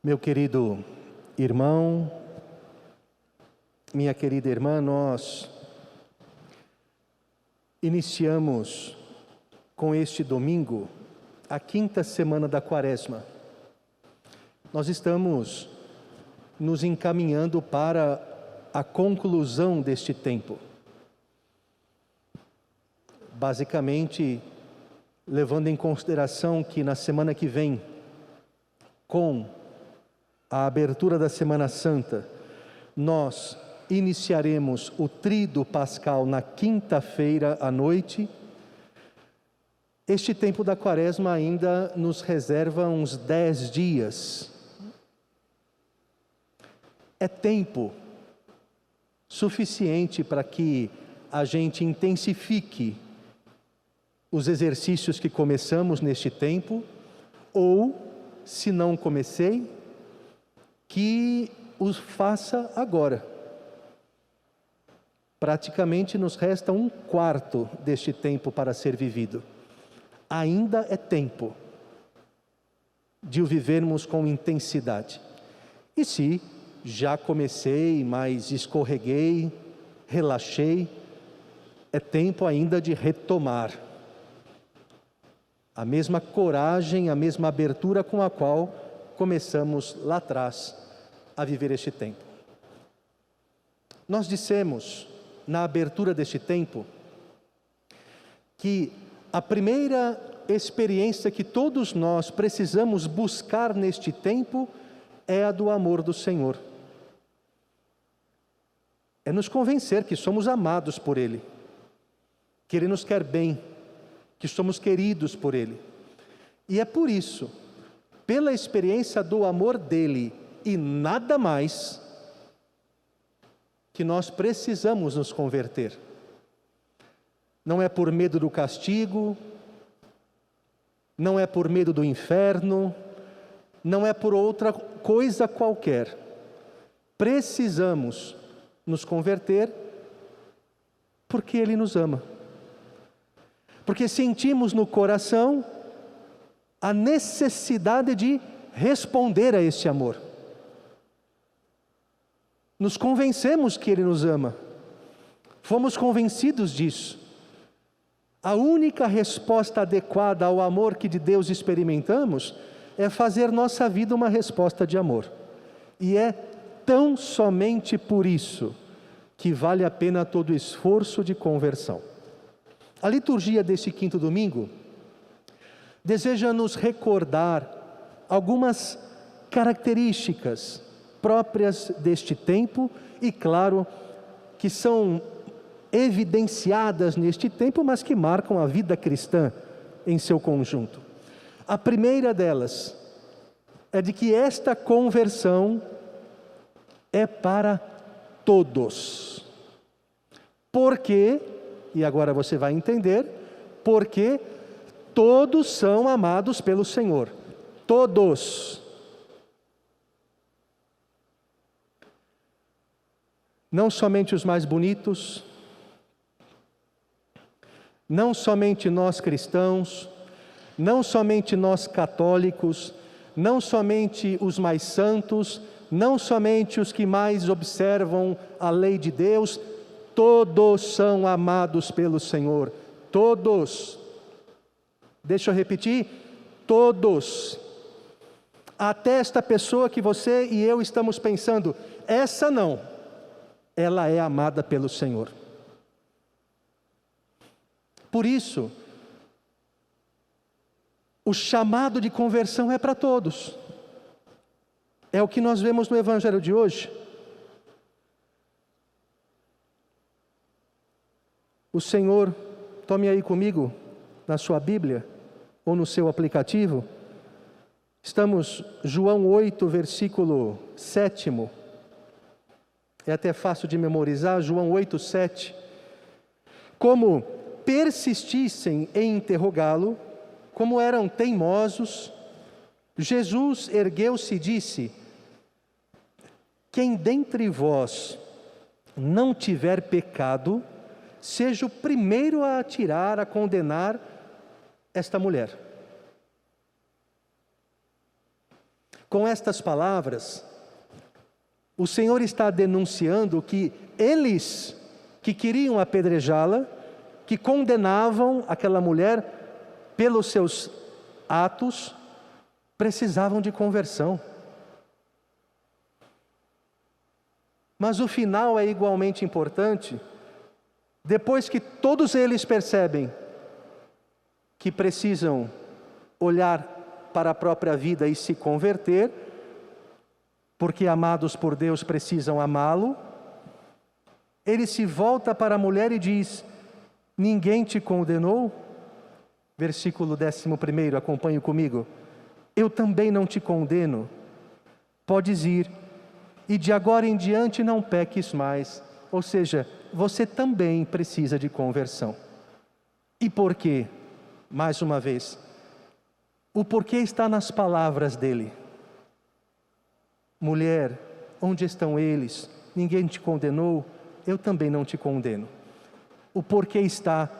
Meu querido irmão, minha querida irmã, nós iniciamos com este domingo a 5ª semana da Quaresma. Nós estamos nos encaminhando para a conclusão deste tempo. Basicamente, levando em consideração que na semana que vem, com a abertura da Semana Santa, nós iniciaremos o Tríduo Pascal na quinta-feira à noite. Este tempo da Quaresma ainda nos reserva uns 10 dias. É tempo suficiente para que a gente intensifique os exercícios que começamos neste tempo, ou, se não comecei, que os faça agora. Praticamente nos resta 1/4 deste tempo para ser vivido. Ainda é tempo de o vivermos com intensidade. E se já comecei, mas escorreguei, relaxei, é tempo ainda de retomar. A mesma coragem, a mesma abertura com a qual começamos lá atrás a viver este tempo. Nós dissemos, na abertura deste tempo, que a primeira experiência que todos nós precisamos buscar neste tempo é a do amor do Senhor. É nos convencer que somos amados por Ele, que Ele nos quer bem, que somos queridos por Ele. E é por isso, pela experiência do amor dEle e nada mais, que nós precisamos nos converter. Não é por medo do castigo, não é por medo do inferno, não é por outra coisa qualquer. Precisamos nos converter porque Ele nos ama. Porque sentimos no coração a necessidade de responder a esse amor. Nos convencemos que Ele nos ama. Fomos convencidos disso. A única resposta adequada ao amor que de Deus experimentamos é fazer nossa vida uma resposta de amor. E é tão somente por isso que vale a pena todo o esforço de conversão. A liturgia deste 5º domingo deseja nos recordar algumas características próprias deste tempo e, claro, que são evidenciadas neste tempo, mas que marcam a vida cristã em seu conjunto. A primeira delas é de que esta conversão é para todos. Por quê? E agora você vai entender, porque todos são amados pelo Senhor. Todos. Não somente os mais bonitos, não somente nós cristãos, não somente nós católicos, não somente os mais santos, não somente os que mais observam a lei de Deus, todos são amados pelo Senhor. Todos. Deixa eu repetir, todos. Até esta pessoa que você e eu estamos pensando, essa não. Ela é amada pelo Senhor. Por isso, o chamado de conversão é para todos. É o que nós vemos no Evangelho de hoje. O Senhor, tome aí comigo, na sua Bíblia, ou no seu aplicativo, estamos, João 8, versículo 7. É até fácil de memorizar, João 8, 7. Como persistissem em interrogá-lo, como eram teimosos, Jesus ergueu-se e disse: quem dentre vós não tiver pecado, seja o primeiro a atirar, a condenar esta mulher. Com estas palavras, o Senhor está denunciando que eles que queriam apedrejá-la, que condenavam aquela mulher pelos seus atos, precisavam de conversão. Mas o final é igualmente importante. Depois que todos eles percebem que precisam olhar para a própria vida e se converter, porque amados por Deus precisam amá-lo, ele se volta para a mulher e diz: ninguém te condenou? Versículo 11, acompanhe comigo. Eu também não te condeno. Podes ir, e de agora em diante não peques mais. Ou seja, você também precisa de conversão. E por quê? Mais uma vez, o porquê está nas palavras dele. Mulher, onde estão eles? Ninguém te condenou? Eu também não te condeno. O porquê está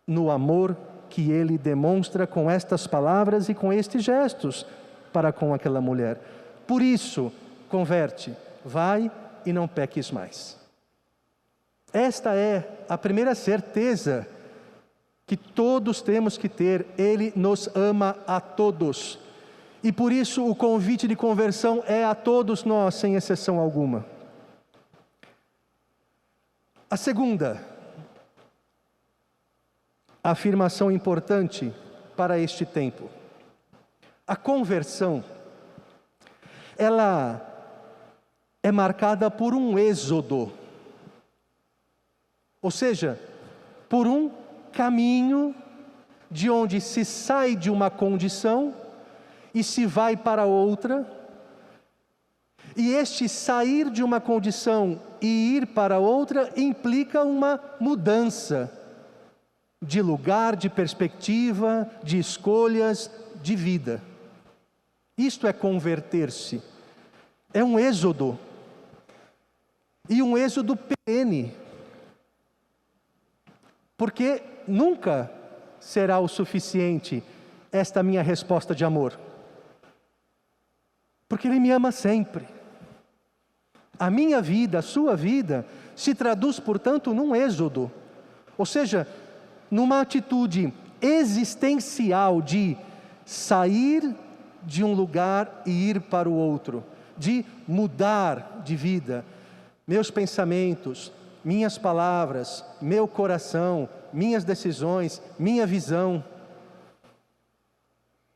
no amor que ele demonstra com estas palavras e com estes gestos para com aquela mulher. Por isso, converte, vai e não peques mais. Esta é a primeira certeza que todos temos que ter. Ele nos ama a todos. E por isso o convite de conversão é a todos nós, sem exceção alguma. A segunda afirmação importante para este tempo. A conversão, ela é marcada por um êxodo. Ou seja, por um caminho de onde se sai de uma condição e se vai para outra. E este sair de uma condição e ir para outra implica uma mudança de lugar, de perspectiva, de escolhas, de vida. Isto é converter-se. É um êxodo. E um êxodo perene. Porque nunca será o suficiente esta minha resposta de amor. Porque Ele me ama sempre. A minha vida, a sua vida, se traduz, portanto, num êxodo. Ou seja, numa atitude existencial de sair de um lugar e ir para o outro. De mudar de vida. Meus pensamentos, minhas palavras, meu coração, minhas decisões, minha visão.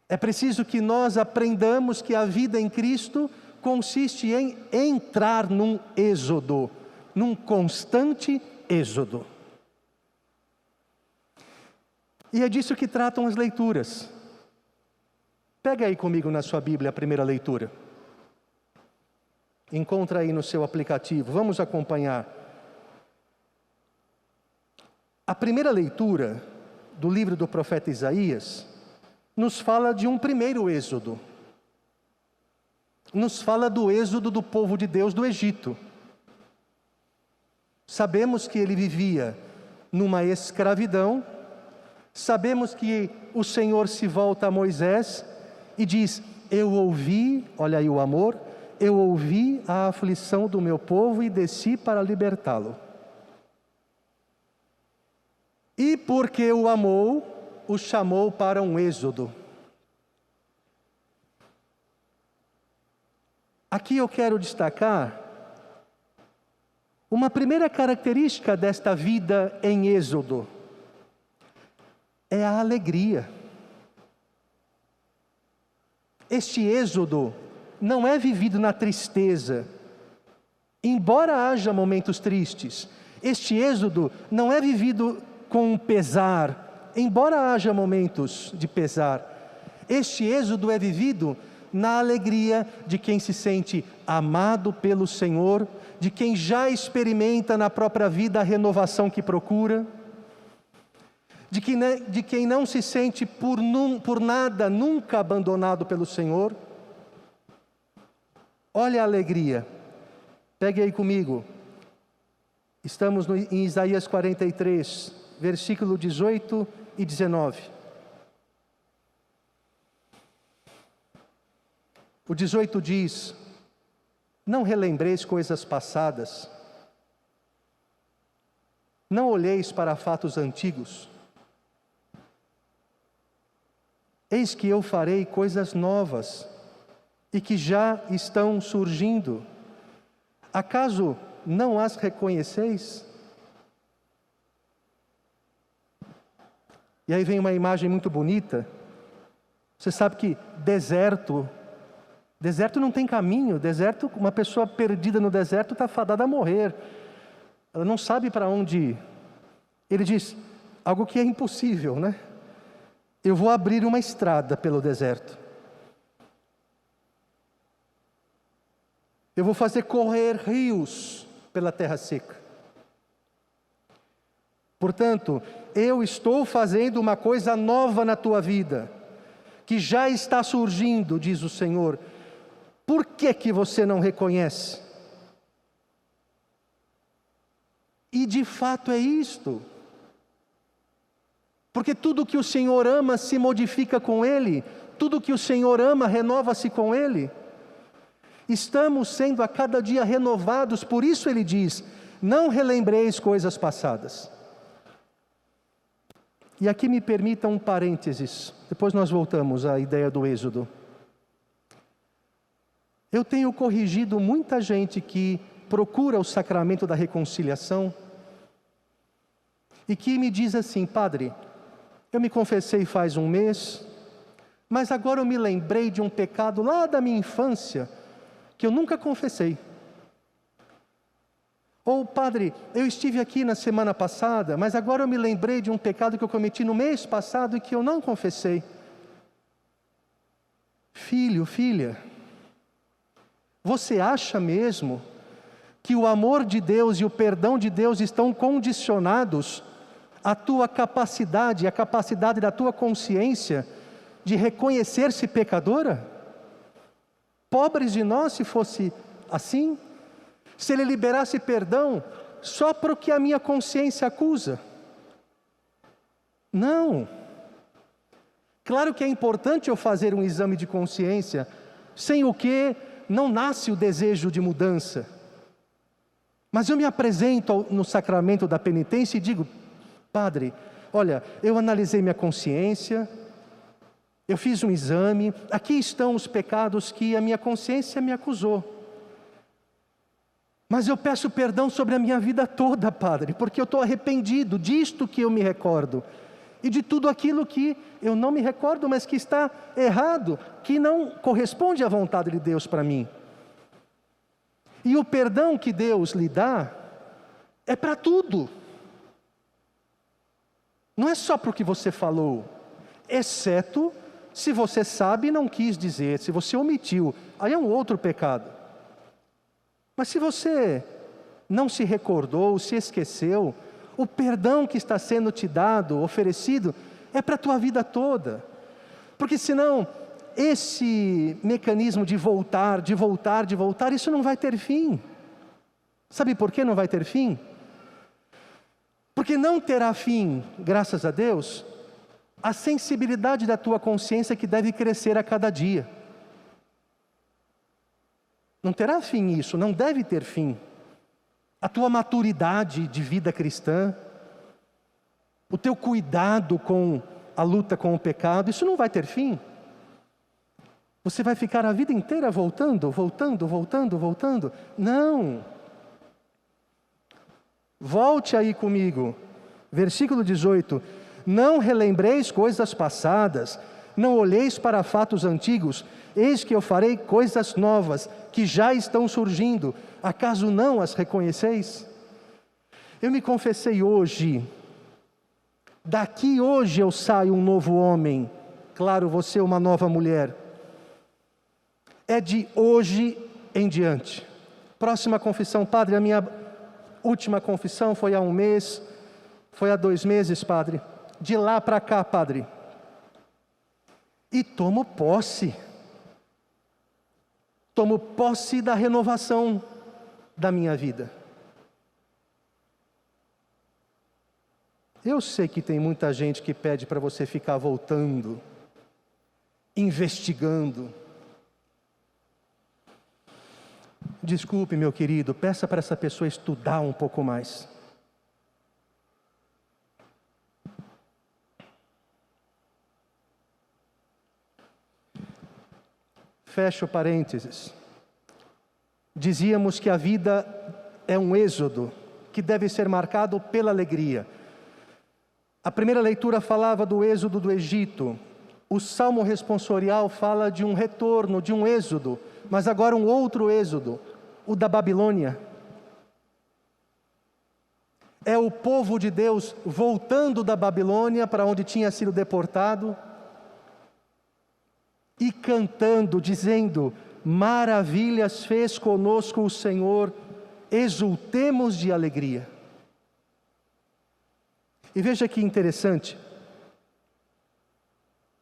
É preciso que nós aprendamos que a vida em Cristo consiste em entrar num êxodo, num constante êxodo. E é disso que tratam as leituras. Pega aí comigo na sua Bíblia a primeira leitura. Encontra aí no seu aplicativo, vamos acompanhar. A primeira leitura do livro do profeta Isaías nos fala de um primeiro êxodo. Nos fala do êxodo do povo de Deus do Egito. Sabemos que ele vivia numa escravidão. Sabemos que o Senhor se volta a Moisés e diz: eu ouvi, olha aí o amor, eu ouvi a aflição do meu povo e desci para libertá-lo. E porque o amou, o chamou para um êxodo. Aqui eu quero destacar uma primeira característica desta vida em êxodo. É a alegria. Este êxodo não é vivido na tristeza. Embora haja momentos tristes, este êxodo não é vivido com pesar, embora haja momentos de pesar. Este êxodo é vivido na alegria de quem se sente amado pelo Senhor, de quem já experimenta na própria vida a renovação que procura, de quem não se sente por nada nunca abandonado pelo Senhor. Olha a alegria. Pegue aí comigo. Estamos em Isaías 43, versículo 18 e 19. O 18 diz: não relembreis coisas passadas, não olheis para fatos antigos. Eis que eu farei coisas novas, e que já estão surgindo. Acaso não as reconheceis? E aí vem uma imagem muito bonita. Você sabe que deserto não tem caminho. Deserto, uma pessoa perdida no deserto está fadada a morrer. Ela não sabe para onde ir. Ele diz, algo que é impossível, né? Eu vou abrir uma estrada pelo deserto. Eu vou fazer correr rios pela terra seca. Portanto, eu estou fazendo uma coisa nova na tua vida, que já está surgindo, diz o Senhor. Por que você não reconhece? E de fato é isto. Porque tudo que o Senhor ama se modifica com Ele, tudo que o Senhor ama renova-se com Ele. Estamos sendo a cada dia renovados, por isso Ele diz, não relembreis coisas passadas. E aqui me permita um parênteses, depois nós voltamos à ideia do Êxodo. Eu tenho corrigido muita gente que procura o sacramento da reconciliação e que me diz assim, padre, eu me confessei faz um mês, mas agora eu me lembrei de um pecado lá da minha infância que eu nunca confessei. Ou, padre, eu estive aqui na semana passada, mas agora eu me lembrei de um pecado que eu cometi no mês passado e que eu não confessei. Filho, filha, você acha mesmo que o amor de Deus e o perdão de Deus estão condicionados à tua capacidade, à capacidade da tua consciência de reconhecer-se pecadora? Pobres de nós se fosse assim. Se Ele liberasse perdão só para o que a minha consciência acusa. Não. Claro que é importante eu fazer um exame de consciência, sem o que não nasce o desejo de mudança. Mas eu me apresento no sacramento da penitência e digo, padre, olha, eu analisei minha consciência, eu fiz um exame, aqui estão os pecados que a minha consciência me acusou. Mas eu peço perdão sobre a minha vida toda, padre, porque eu estou arrependido disto que eu me recordo. E de tudo aquilo que eu não me recordo, mas que está errado, que não corresponde à vontade de Deus para mim. E o perdão que Deus lhe dá é para tudo. Não é só para o que você falou, exceto se você sabe e não quis dizer, se você omitiu, aí é um outro pecado. Mas se você não se recordou, se esqueceu, o perdão que está sendo te dado, oferecido, é para a tua vida toda. Porque senão, esse mecanismo de voltar, isso não vai ter fim. Sabe por que não vai ter fim? Porque não terá fim, graças a Deus, a sensibilidade da tua consciência que deve crescer a cada dia. Não terá fim isso, não deve ter fim. A tua maturidade de vida cristã, o teu cuidado com a luta com o pecado, isso não vai ter fim. Você vai ficar a vida inteira voltando. Não. Volte aí comigo. Versículo 18. Não relembreis coisas passadas, não olheis para fatos antigos, eis que eu farei coisas novas, que já estão surgindo, acaso não as reconheceis? Eu me confessei hoje, daqui hoje eu saio um novo homem, claro, você uma nova mulher, é de hoje em diante. Próxima confissão, padre, a minha última confissão foi há um mês, foi há 2 meses, padre, de lá para cá, padre, e tomo posse da renovação da minha vida. Eu sei que tem muita gente que pede para você ficar voltando, investigando. Desculpe, meu querido, peça para essa pessoa estudar um pouco mais. Fecho parênteses. Dizíamos que a vida é um êxodo que deve ser marcado pela alegria. A primeira leitura falava do êxodo do Egito. O Salmo responsorial fala de um retorno, de um êxodo, mas agora um outro êxodo, o da Babilônia. É o povo de Deus voltando da Babilônia para onde tinha sido deportado e cantando, dizendo: maravilhas fez conosco o Senhor, exultemos de alegria. E veja que interessante.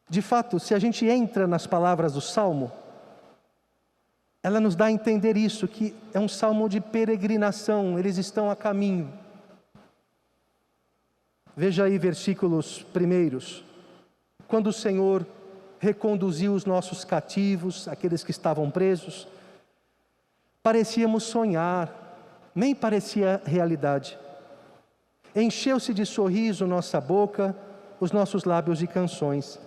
De fato, se a gente entra nas palavras do Salmo, ela nos dá a entender isso, que é um salmo de peregrinação, eles estão a caminho. Veja aí versículos primeiros. Quando o Senhor reconduziu os nossos cativos, aqueles que estavam presos, parecíamos sonhar, nem parecia realidade. Encheu-se de sorriso nossa boca, os nossos lábios de canções.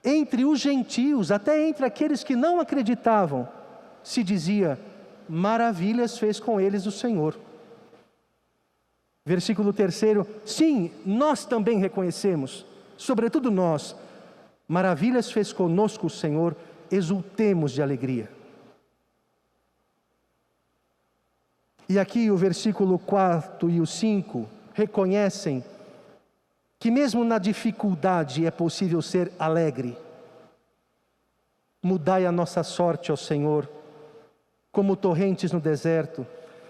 Entre os gentios, até entre aqueles que não acreditavam, se dizia: maravilhas fez com eles o Senhor. Versículo 3: sim, nós também reconhecemos, sobretudo nós, maravilhas fez conosco o Senhor, exultemos de alegria. E aqui o versículo 4 e o 5 reconhecem que mesmo na dificuldade é possível ser alegre. Mudai a nossa sorte, ó Senhor, como torrentes no deserto,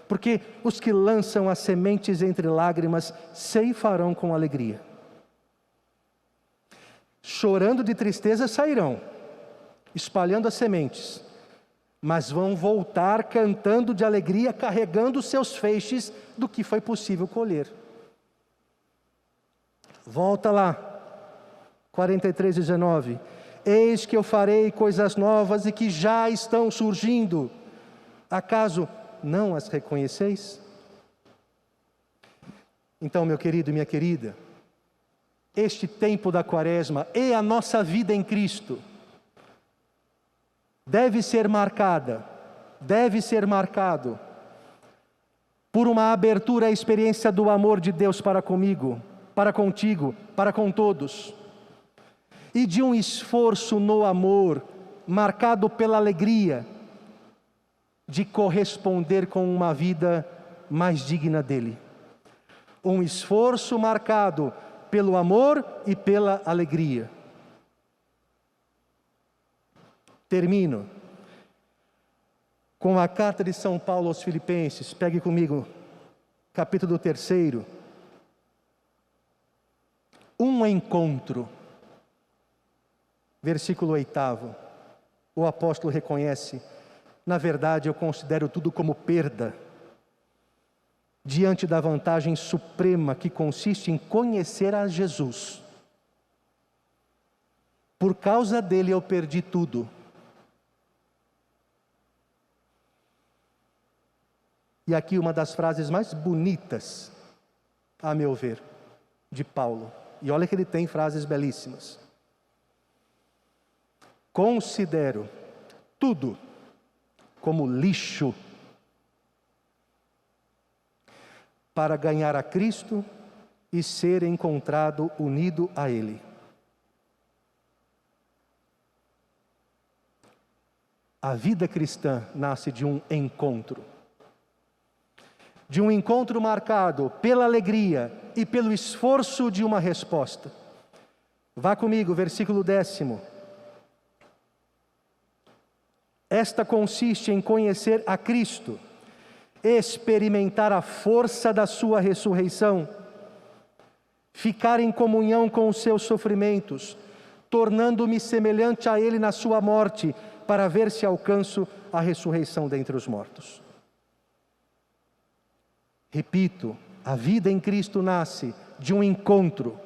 porque os que lançam as sementes entre lágrimas ceifarão com alegria. Chorando de tristeza sairão, espalhando as sementes, mas vão voltar cantando de alegria, carregando os seus feixes do que foi possível colher. Volta lá, 43:19. Eis que eu farei coisas novas e que já estão surgindo. Acaso não as reconheceis? Então, meu querido e minha querida, este tempo da Quaresma e a nossa vida em Cristo deve ser marcado por uma abertura à experiência do amor de Deus para comigo, para contigo, para com todos, e de um esforço no amor, marcado pela alegria de corresponder com uma vida mais digna dele. Um esforço marcado pelo amor e pela alegria. Termino com a carta de São Paulo aos Filipenses. Pegue comigo, capítulo 3. Um encontro. Versículo 8. O apóstolo reconhece: na verdade eu considero tudo como perda, diante da vantagem suprema que consiste em conhecer a Jesus. Por causa dele eu perdi tudo. E aqui uma das frases mais bonitas, a meu ver, de Paulo. E olha que ele tem frases belíssimas. Considero tudo como lixo para ganhar a Cristo e ser encontrado unido a Ele. A vida cristã nasce de um encontro. De um encontro marcado pela alegria e pelo esforço de uma resposta. Vá comigo, versículo 10. Esta consiste em conhecer a Cristo, experimentar a força da sua ressurreição, ficar em comunhão com os seus sofrimentos, tornando-me semelhante a Ele na sua morte, para ver se alcanço a ressurreição dentre os mortos. Repito, a vida em Cristo nasce de um encontro,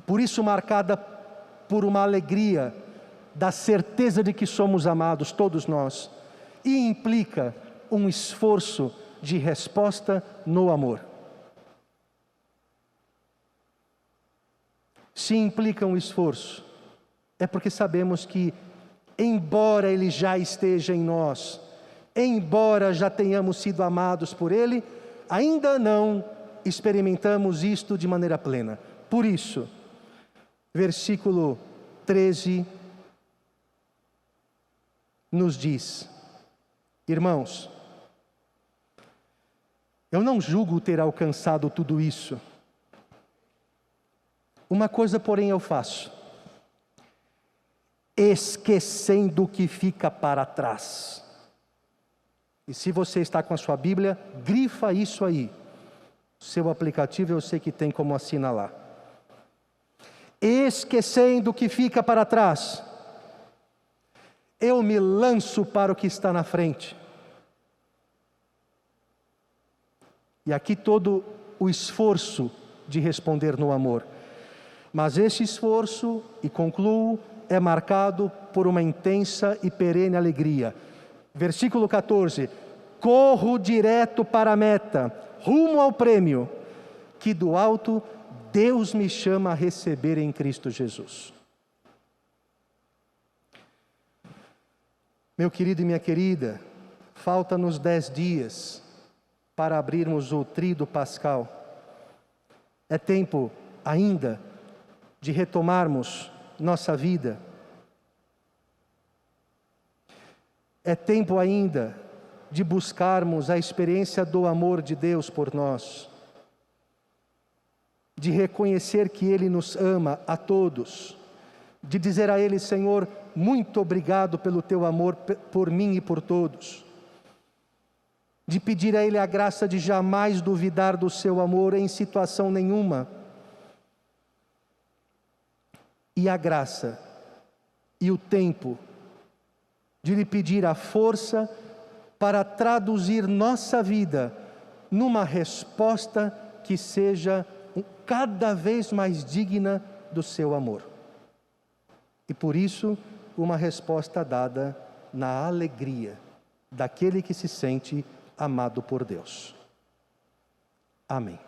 por isso marcada por uma alegria da certeza de que somos amados, todos nós, e implica um esforço de resposta no amor. Se implica um esforço, é porque sabemos que, embora Ele já esteja em nós, embora já tenhamos sido amados por Ele, ainda não experimentamos isto de maneira plena. Por isso, versículo 13 nos diz: irmãos, eu não julgo ter alcançado tudo isso. Uma coisa, porém, eu faço, esquecendo o que fica para trás. E se você está com a sua Bíblia, grifa isso aí. Seu aplicativo eu sei que tem como assinalar. Esquecendo o que fica para trás, eu me lanço para o que está na frente. E aqui todo o esforço de responder no amor. Mas esse esforço, e concluo, é marcado por uma intensa e perene alegria. Versículo 14: corro direto para a meta, rumo ao prêmio, que do alto Deus me chama a receber em Cristo Jesus. Meu querido e minha querida, falta-nos 10 dias para abrirmos o tríduo pascal. É tempo ainda de retomarmos nossa vida. É tempo ainda de buscarmos a experiência do amor de Deus por nós, de reconhecer que Ele nos ama a todos, de dizer a Ele: Senhor, muito obrigado pelo Teu amor por mim e por todos, de pedir a Ele a graça de jamais duvidar do Seu amor em situação nenhuma, e a graça e o tempo de lhe pedir a força para traduzir nossa vida numa resposta que seja cada vez mais digna do seu amor. E por isso, uma resposta dada na alegria daquele que se sente amado por Deus. Amém.